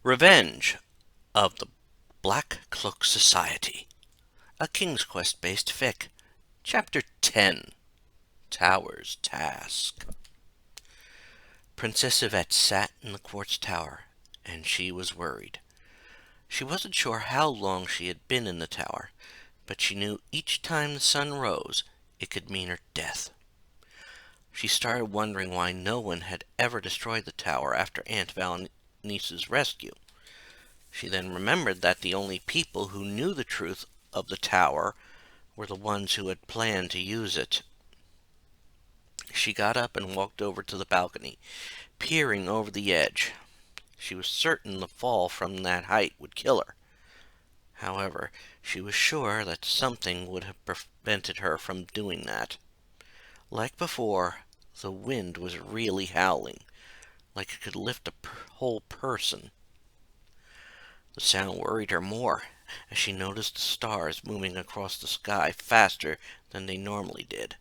Revenge of the Black Cloak Society, a King's Quest-based fic. Chapter 10, Tower's Task. Princess Yvette sat in the quartz tower, and she was worried. She wasn't sure how long she had been in the tower, but she knew each time the sun rose, it could mean her death. She started wondering why no one had ever destroyed the tower after Aunt Valenice's rescue. She then remembered that the only people who knew the truth of the tower were the ones who had planned to use it. She got up and walked over to the balcony, peering over the edge. She was certain the fall from that height would kill her. However, she was sure that something would have prevented her from doing that. Like before, the wind was really howling, like it could lift a whole person. The sound worried her more, as she noticed the stars moving across the sky faster than they normally did.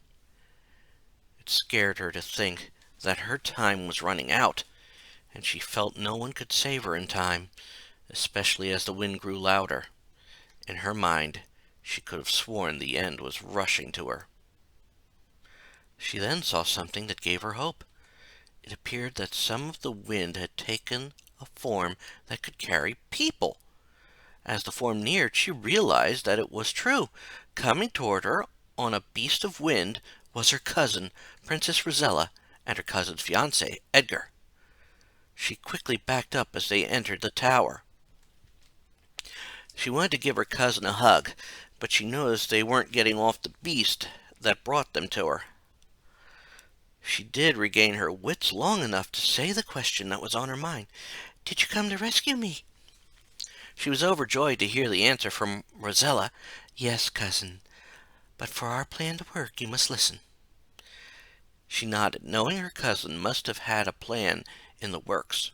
It scared her to think that her time was running out, and she felt no one could save her in time, especially as the wind grew louder. In her mind, she could have sworn the end was rushing to her. She then saw something that gave her hope. It appeared that some of the wind had taken a form that could carry people. As the form neared, she realized that it was true. Coming toward her on a beast of wind was her cousin, Princess Rosella, and her cousin's fiancé, Edgar. She quickly backed up as they entered the tower. She wanted to give her cousin a hug, but she noticed they weren't getting off the beast that brought them to her. She did regain her wits long enough to say the question that was on her mind. "Did you come to rescue me?" She was overjoyed to hear the answer from Rosella. "Yes, cousin, but for our plan to work, you must listen." She nodded, knowing her cousin must have had a plan in the works.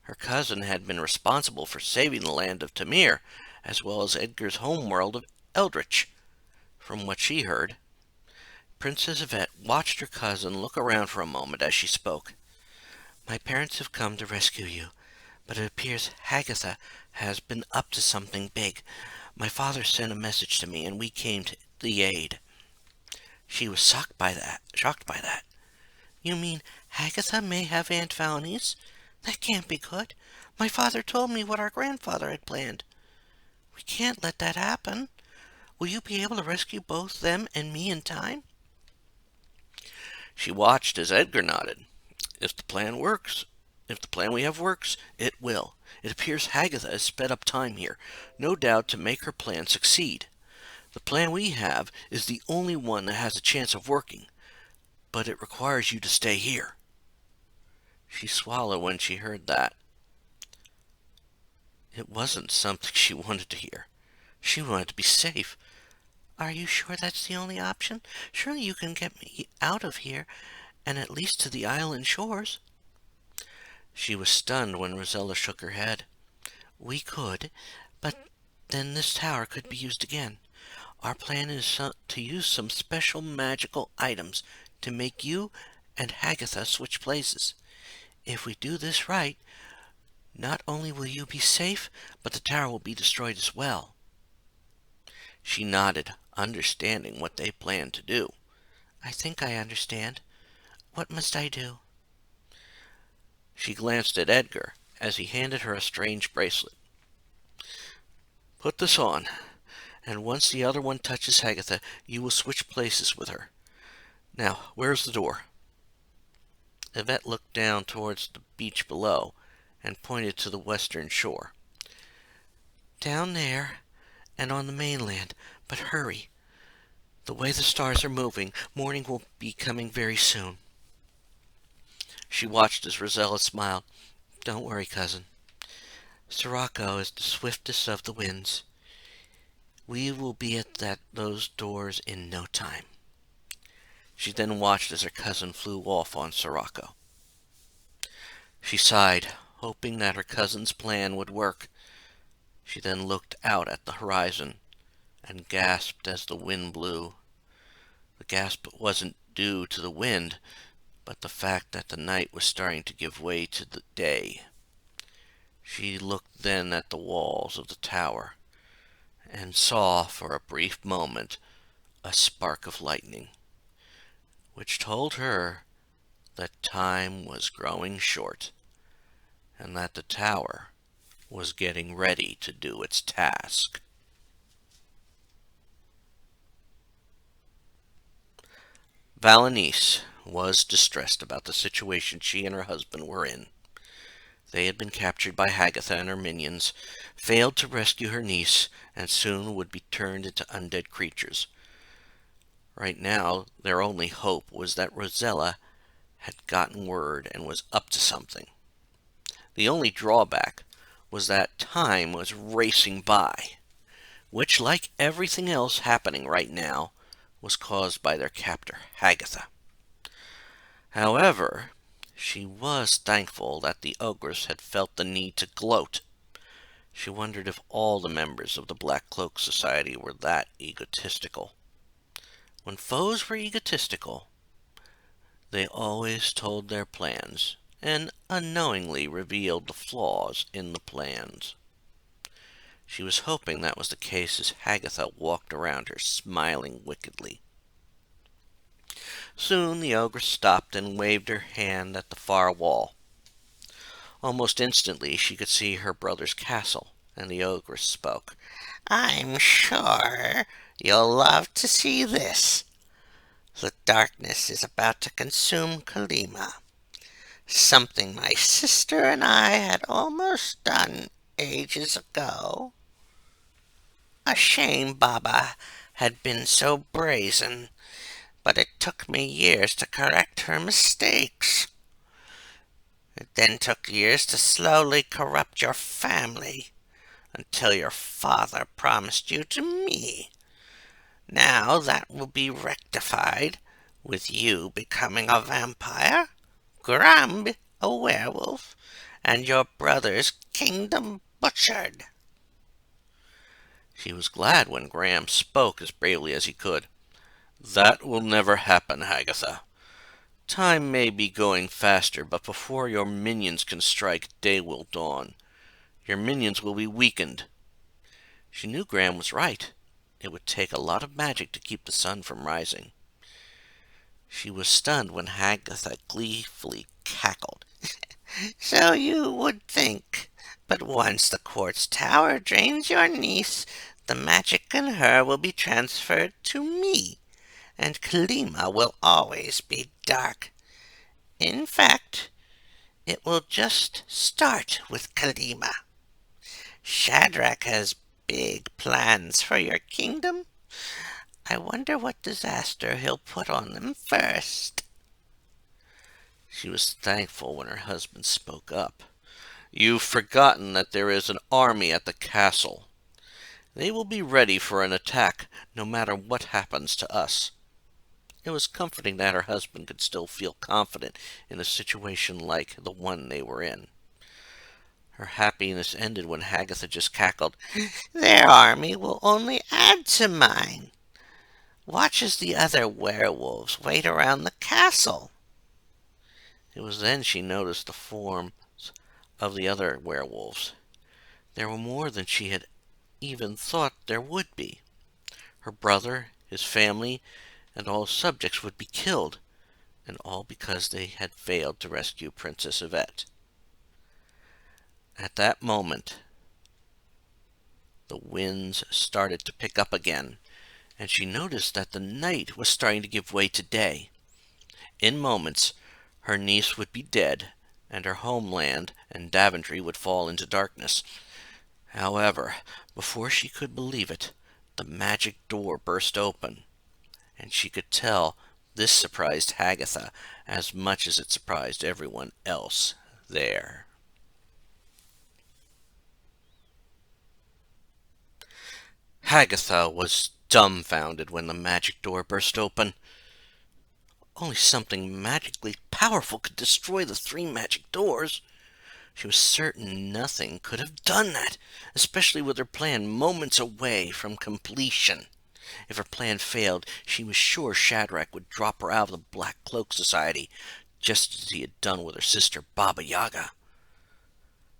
Her cousin had been responsible for saving the land of Tamir, as well as Edgar's home world of Eldritch, from what she heard. Princess Yvette watched her cousin look around for a moment as she spoke. "My parents have come to rescue you, but it appears Hagatha has been up to something big. My father sent a message to me, and we came to the aid." She was shocked by that. "You mean Hagatha may have Aunt Valenice? That can't be good. My father told me what our grandfather had planned. We can't let that happen. Will you be able to rescue both them and me in time?" She watched as Edgar nodded. If the plan we have works, it will. It appears Hagatha has sped up time here, no doubt to make her plan succeed. The plan we have is the only one that has a chance of working, but it requires you to stay here." She swallowed when she heard that. It wasn't something she wanted to hear. She wanted to be safe. "Are you sure that's the only option? Surely you can get me out of here, and at least to the island shores." She was stunned when Rosella shook her head. "We could, but then this tower could be used again. Our plan is to use some special magical items to make you and Hagatha switch places. If we do this right, not only will you be safe, but the tower will be destroyed as well." She nodded, understanding what they planned to do. "I think I understand. What must I do?" She glanced at Edgar as he handed her a strange bracelet. "Put this on, and once the other one touches Hagatha, you will switch places with her. Now, where's the door?" Yvette looked down towards the beach below and pointed to the western shore. "Down there and on the mainland, but hurry. The way the stars are moving, morning will be coming very soon." She watched as Rosella smiled. "Don't worry, cousin. Sirocco is the swiftest of the winds. We will be at those doors in no time." She then watched as her cousin flew off on Sirocco. She sighed, hoping that her cousin's plan would work. She then looked out at the horizon and gasped as the wind blew. The gasp wasn't due to the wind, but the fact that the night was starting to give way to the day. She looked then at the walls of the tower, and saw for a brief moment a spark of lightning, which told her that time was growing short, and that the tower was getting ready to do its task. Valenice was distressed about the situation she and her husband were in. They had been captured by Hagatha and her minions, failed to rescue her niece, and soon would be turned into undead creatures. Right now, their only hope was that Rosella had gotten word and was up to something. The only drawback was that time was racing by, which, like everything else happening right now, was caused by their captor, Hagatha. However, she was thankful that the ogress had felt the need to gloat. She wondered if all the members of the Black Cloak Society were that egotistical. When foes were egotistical, they always told their plans and unknowingly revealed the flaws in the plans. She was hoping that was the case as Hagatha walked around her, smiling wickedly. Soon the ogress stopped and waved her hand at the far wall. Almost instantly she could see her brother's castle, and the ogress spoke. "I'm sure you'll love to see this. The darkness is about to consume Kalima, something my sister and I had almost done ages ago. A shame Baba had been so brazen, but it took me years to correct her mistakes. It then took years to slowly corrupt your family, until your father promised you to me. Now that will be rectified, with you becoming a vampire, Graham a werewolf, and your brother's kingdom butchered." She was glad when Graham spoke as bravely as he could. "That will never happen, Hagatha. Time may be going faster, but before your minions can strike, day will dawn. Your minions will be weakened." She knew Graham was right. It would take a lot of magic to keep the sun from rising. She was stunned when Hagatha gleefully cackled. "So you would think. But once the quartz tower drains your niece, the magic in her will be transferred to me, and Kalima will always be dark. In fact, it will just start with Kalima. Shadrach has big plans for your kingdom. I wonder what disaster he'll put on them first." She was thankful when her husband spoke up. "You've forgotten that there is an army at the castle. They will be ready for an attack, no matter what happens to us." It was comforting that her husband could still feel confident in a situation like the one they were in. Her happiness ended when Hagatha just cackled. "Their army will only add to mine. Watch as the other werewolves wait around the castle." It was then she noticed the forms of the other werewolves. There were more than she had even thought there would be. Her brother, his family, and all his subjects would be killed, and all because they had failed to rescue Princess Yvette. At that moment, the winds started to pick up again, and she noticed that the night was starting to give way to day. In moments, her niece would be dead, and her homeland and Daventry would fall into darkness. However, before she could believe it, the magic door burst open, and she could tell this surprised Hagatha as much as it surprised everyone else there. Hagatha was dumbfounded when the magic door burst open. Only something magically powerful could destroy the three magic doors. She was certain nothing could have done that, especially with her plan moments away from completion. If her plan failed, she was sure Shadrach would drop her out of the Black Cloak Society, just as he had done with her sister Baba Yaga.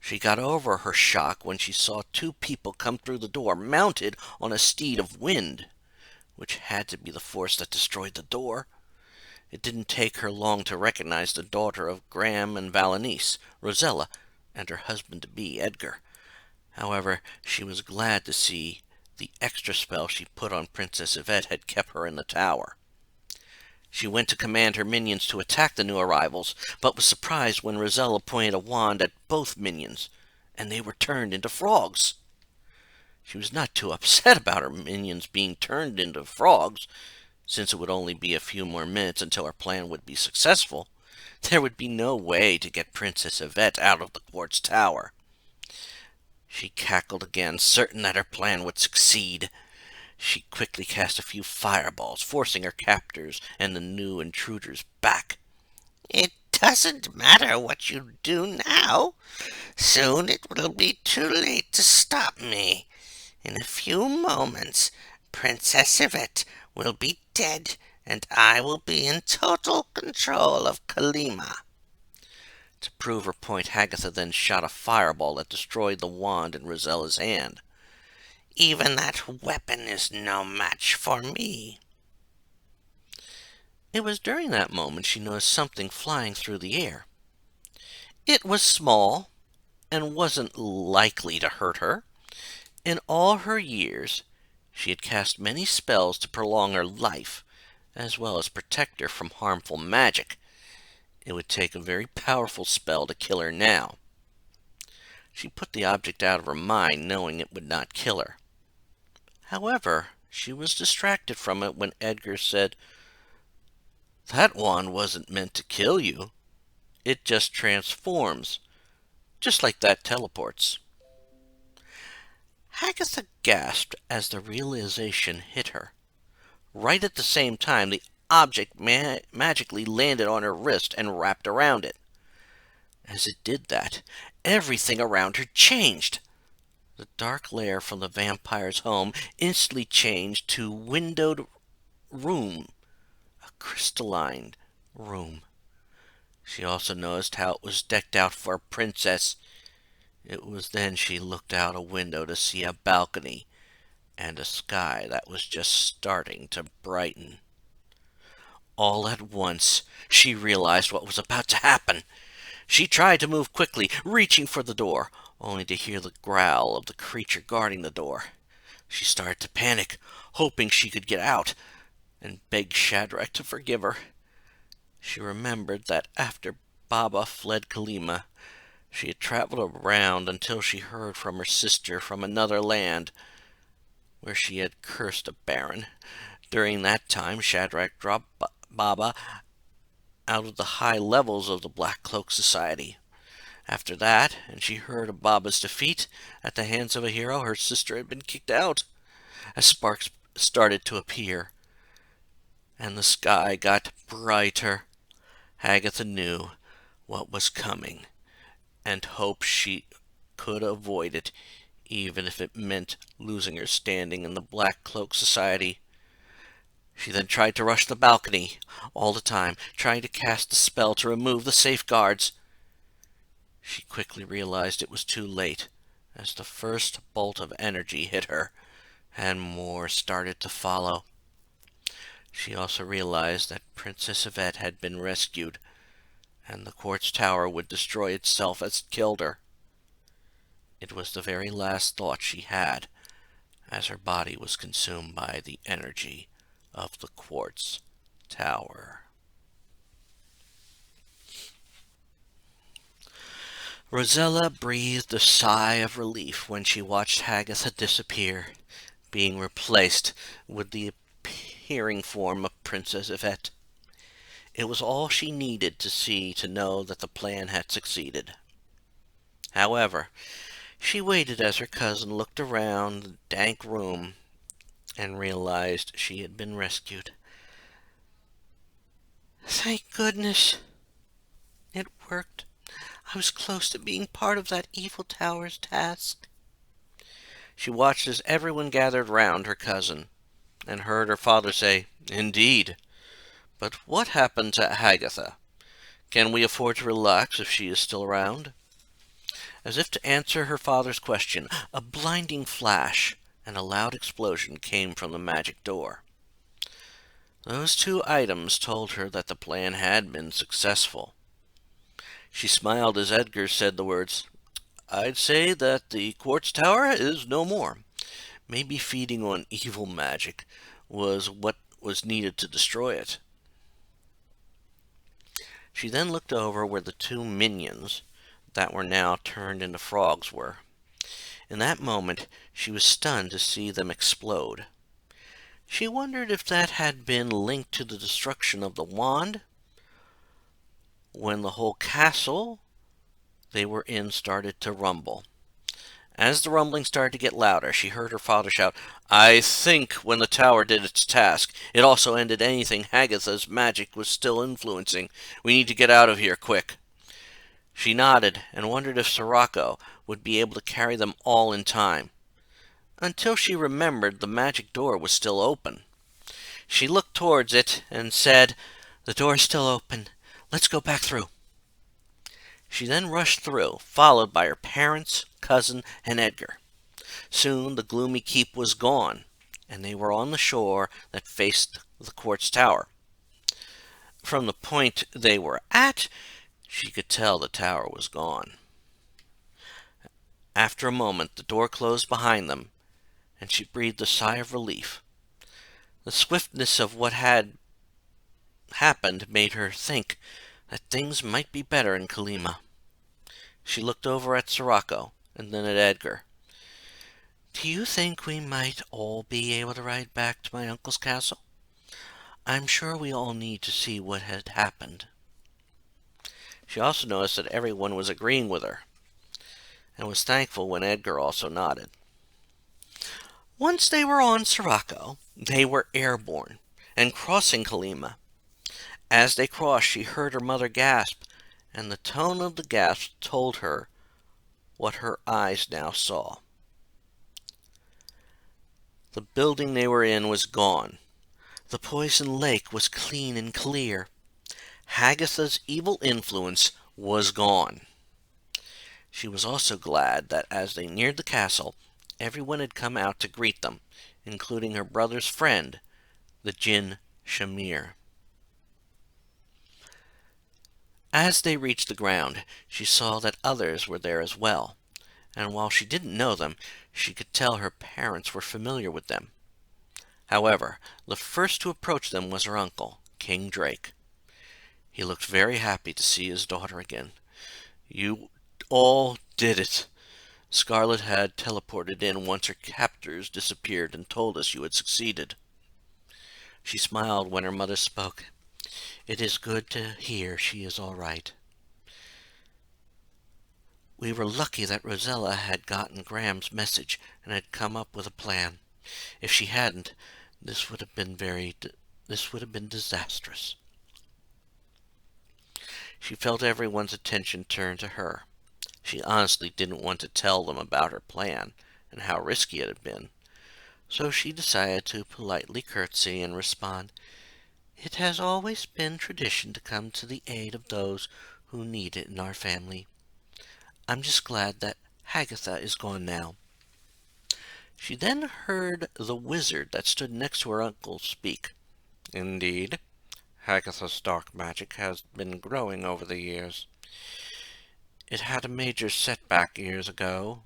She got over her shock when she saw two people come through the door, mounted on a steed of wind, which had to be the force that destroyed the door. It didn't take her long to recognize the daughter of Graham and Valenice, Rosella, and her husband-to-be, Edgar. However, she was glad to see the extra spell she put on Princess Yvette had kept her in the tower. She went to command her minions to attack the new arrivals, but was surprised when Rosella pointed a wand at both minions, and they were turned into frogs. She was not too upset about her minions being turned into frogs, since it would only be a few more minutes until her plan would be successful. There would be no way to get Princess Yvette out of the quartz tower. She cackled again, certain that her plan would succeed. She quickly cast a few fireballs, forcing her captors and the new intruders back. "It doesn't matter what you do now. Soon it will be too late to stop me. In a few moments, Princess Yvette will be dead, and I will be in total control of Kalima." To prove her point, Hagatha then shot a fireball that destroyed the wand in Rosella's hand. "Even that weapon is no match for me." It was during that moment she noticed something flying through the air. It was small, and wasn't likely to hurt her. In all her years, she had cast many spells to prolong her life, as well as protect her from harmful magic. It would take a very powerful spell to kill her now. She put the object out of her mind, knowing it would not kill her. However, she was distracted from it when Edgar said, "That wand wasn't meant to kill you. It just transforms, just like that teleports." Hagatha gasped as the realization hit her. Right at the same time, the object magically landed on her wrist and wrapped around it. As it did that, everything around her changed. The dark lair from the vampire's home instantly changed to windowed room, a crystalline room. She also noticed how it was decked out for a princess. It was then she looked out a window to see a balcony and a sky that was just starting to brighten. All at once, she realized what was about to happen. She tried to move quickly, reaching for the door, only to hear the growl of the creature guarding the door. She started to panic, hoping she could get out, and begged Shadrach to forgive her. She remembered that after Baba fled Kalima, she had traveled around until she heard from her sister from another land, where she had cursed a baron. During that time, Shadrach dropped Baba out of the high levels of the Black Cloak Society. After that, and she heard of Baba's defeat at the hands of a hero, her sister had been kicked out. As sparks started to appear, and the sky got brighter, Hagatha knew what was coming, and hoped she could avoid it, even if it meant losing her standing in the Black Cloak Society. She then tried to rush the balcony, all the time trying to cast the spell to remove the safeguards. She quickly realized it was too late, as the first bolt of energy hit her, and more started to follow. She also realized that Princess Yvette had been rescued, and the quartz tower would destroy itself as it killed her. It was the very last thought she had, as her body was consumed by the energy of the quartz tower. Rosella breathed a sigh of relief when she watched Hagatha disappear, being replaced with the appearing form of Princess Yvette. It was all she needed to see to know that the plan had succeeded. However, she waited as her cousin looked around the dank room and realized she had been rescued. "Thank goodness. It worked. I was close to being part of that evil tower's task." She watched as everyone gathered round her cousin, and heard her father say, "Indeed. But what happened to Hagatha? Can we afford to relax if she is still around?" As if to answer her father's question, a blinding flash and a loud explosion came from the magic door. Those two items told her that the plan had been successful. She smiled as Edgar said the words, "I'd say that the quartz tower is no more. Maybe feeding on evil magic was what was needed to destroy it." She then looked over where the two minions that were now turned into frogs were. In that moment, she was stunned to see them explode. She wondered if that had been linked to the destruction of the wand when the whole castle they were in started to rumble. As the rumbling started to get louder, she heard her father shout, "I think when the tower did its task, it also ended anything Hagatha's magic was still influencing. We need to get out of here, quick." She nodded and wondered if Sirocco would be able to carry them all in time, until she remembered the magic door was still open. She looked towards it and said, "The door is still open. Let's go back through." She then rushed through, followed by her parents, cousin, and Edgar. Soon the gloomy keep was gone, and they were on the shore that faced the quartz tower. From the point they were at, she could tell the tower was gone. After a moment, the door closed behind them, and she breathed a sigh of relief. The swiftness of what had happened made her think that things might be better in Kalima. She looked over at Sirocco and then at Edgar. "Do you think we might all be able to ride back to my uncle's castle? I'm sure we all need to see what had happened." She also noticed that everyone was agreeing with her, and was thankful when Edgar also nodded. Once they were on Sirocco, they were airborne and crossing Kalima. As they crossed, she heard her mother gasp, and the tone of the gasp told her what her eyes now saw. The building they were in was gone. The poison lake was clean and clear. Hagatha's evil influence was gone. She was also glad that as they neared the castle, everyone had come out to greet them, including her brother's friend, the Jinn Shamir. As they reached the ground, she saw that others were there as well, and while she didn't know them, she could tell her parents were familiar with them. However, the first to approach them was her uncle, King Drake. He looked very happy to see his daughter again. "You all did it. Scarlet had teleported in once her captors disappeared and told us you had succeeded." She smiled when her mother spoke. "It is good to hear she is all right. We were lucky that Rosella had gotten Graham's message and had come up with a plan. If she hadn't, this would have been disastrous." She felt everyone's attention turn to her. She honestly didn't want to tell them about her plan and how risky it had been, so she decided to politely curtsy and respond, "It has always been tradition to come to the aid of those who need it in our family. I'm just glad that Hagatha is gone now." She then heard the wizard that stood next to her uncle speak. "Indeed, Hagatha's dark magic has been growing over the years. It had a major setback years ago,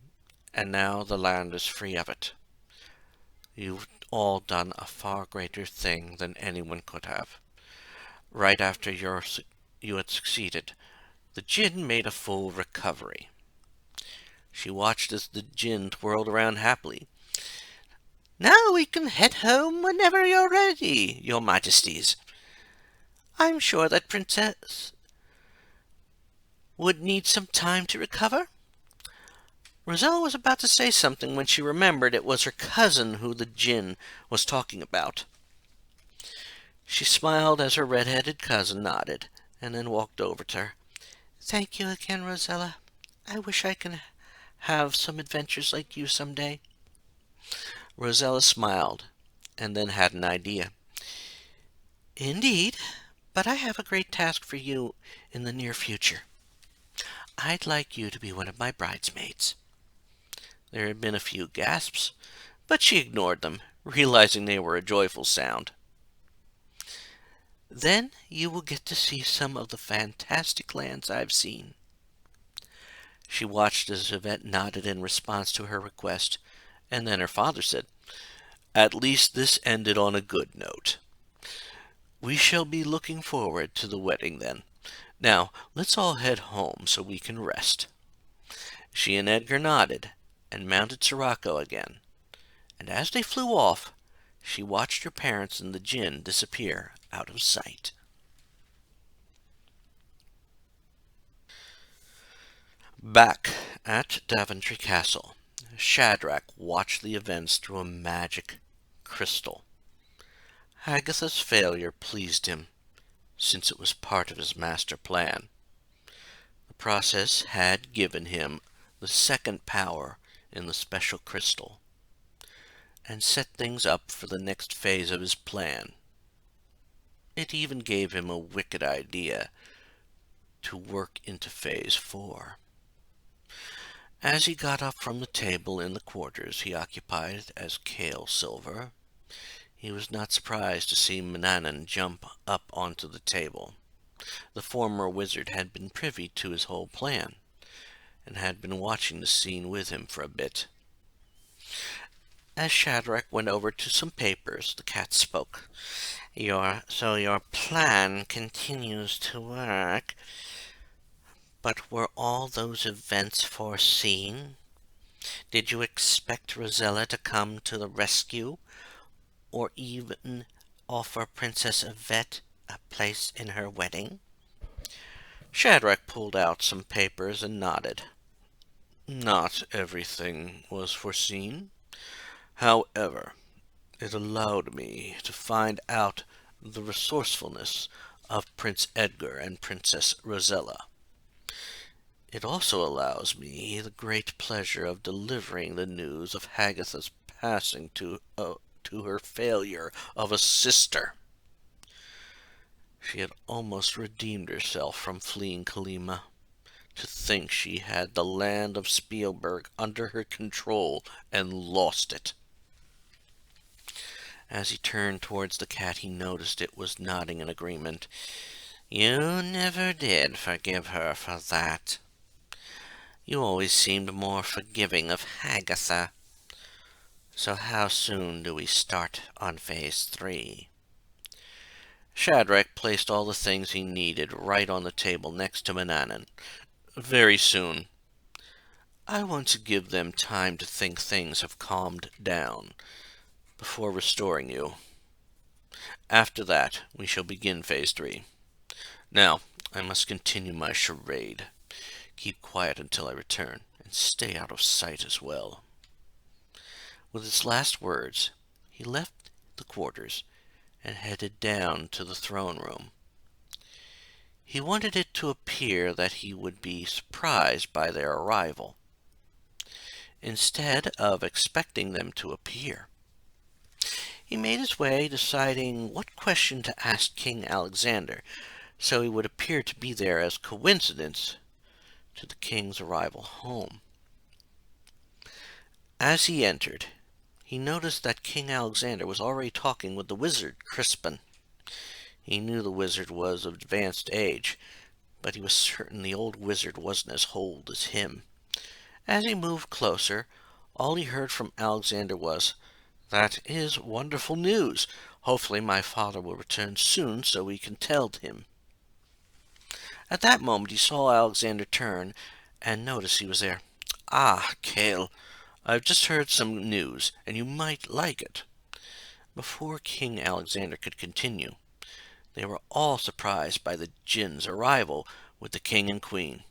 and now the land is free of it. You've all done a far greater thing than anyone could have. Right after you had succeeded, the Jinn made a full recovery." She watched as the Jinn twirled around happily. "Now we can head home whenever you're ready, your majesties. I'm sure that Princess would need some time to recover." Rosella was about to say something when she remembered it was her cousin who the Jinn was talking about. She smiled as her red-headed cousin nodded, and then walked over to her. "Thank you again, Rosella. I wish I could have some adventures like you someday." Rosella smiled, and then had an idea. "Indeed, but I have a great task for you in the near future. I'd like you to be one of my bridesmaids." There had been a few gasps, but she ignored them, realizing they were a joyful sound. "Then you will get to see some of the fantastic lands I've seen." She watched as Yvette nodded in response to her request, and then her father said, "At least this ended on a good note. We shall be looking forward to the wedding then. Now, let's all head home so we can rest." She and Edgar nodded and mounted Sirocco again, and as they flew off, she watched her parents and the djinn disappear out of sight. Back at Daventry Castle, Shadrach watched the events through a magic crystal. Hagatha's failure pleased him, since it was part of his master plan. The process had given him the second power in the special crystal, and set things up for the next phase of his plan. It even gave him a wicked idea to work into phase 4. As he got up from the table in the quarters he occupied as Kale Silver, he was not surprised to see Manannan jump up onto the table. The former wizard had been privy to his whole plan, and had been watching the scene with him for a bit. As Shadrach went over to some papers, the cat spoke. So your plan continues to work, but were all those events foreseen? Did you expect Rosella to come to the rescue, or even offer Princess Yvette a place in her wedding?" Shadrach pulled out some papers and nodded. "Not everything was foreseen. However, it allowed me to find out the resourcefulness of Prince Edgar and Princess Rosella. It also allows me the great pleasure of delivering the news of Hagatha's passing to her failure of a sister." She had almost redeemed herself from fleeing Kalima. To think she had the land of Spielberg under her control and lost it. As he turned towards the cat, he noticed it was nodding in agreement. "You never did forgive her for that. You always seemed more forgiving of Hagatha. So how soon do we start on phase 3? Shadrach placed all the things he needed right on the table next to Manannan. "Very soon. I want to give them time to think things have calmed down before restoring you. After that, we shall begin phase 3. Now, I must continue my charade. Keep quiet until I return, and stay out of sight as well." With his last words, he left the quarters and headed down to the throne room. He wanted it to appear that he would be surprised by their arrival, instead of expecting them to appear. He made his way, deciding what question to ask King Alexander, so he would appear to be there as coincidence to the king's arrival home. As he entered, he noticed that King Alexander was already talking with the wizard, Crispin. He knew the wizard was of advanced age, but he was certain the old wizard wasn't as old as him. As he moved closer, all he heard from Alexander was, "That is wonderful news. Hopefully my father will return soon so we can tell him." At that moment he saw Alexander turn and notice he was there. "Ah, Cale, I've just heard some news, and you might like it." Before King Alexander could continue, they were all surprised by the djinn's arrival with the king and queen.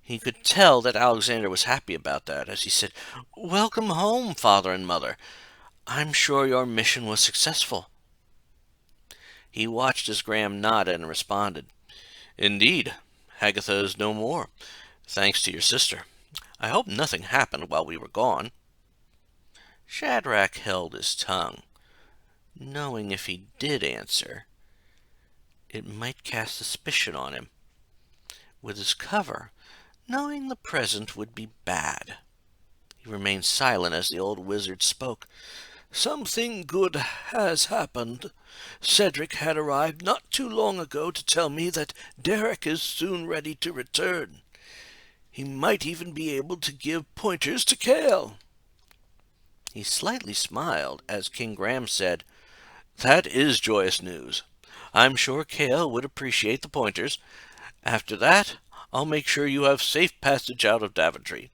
He could tell that Alexander was happy about that, as he said, "Welcome home, father and mother. I'm sure your mission was successful." He watched as Graham nodded and responded, "Indeed, Hagatha is no more, thanks to your sister. I hope nothing happened while we were gone." Shadrach held his tongue, knowing if he did answer, it might cast suspicion on him. With his cover, knowing the present would be bad. He remained silent as the old wizard spoke. "Something good has happened. Cedric had arrived not too long ago to tell me that Derek is soon ready to return. He might even be able to give pointers to Kale." He slightly smiled as King Graham said, "That is joyous news. I'm sure Kale would appreciate the pointers. After that, I'll make sure you have safe passage out of Daventry.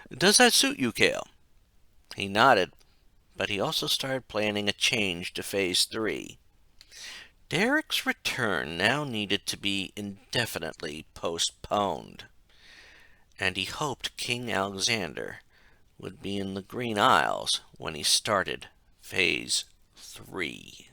Does that suit you, Kale?" He nodded, but he also started planning a change to Phase 3. Derek's return now needed to be indefinitely postponed, and he hoped King Alexander would be in the Green Isles when he started Phase 3.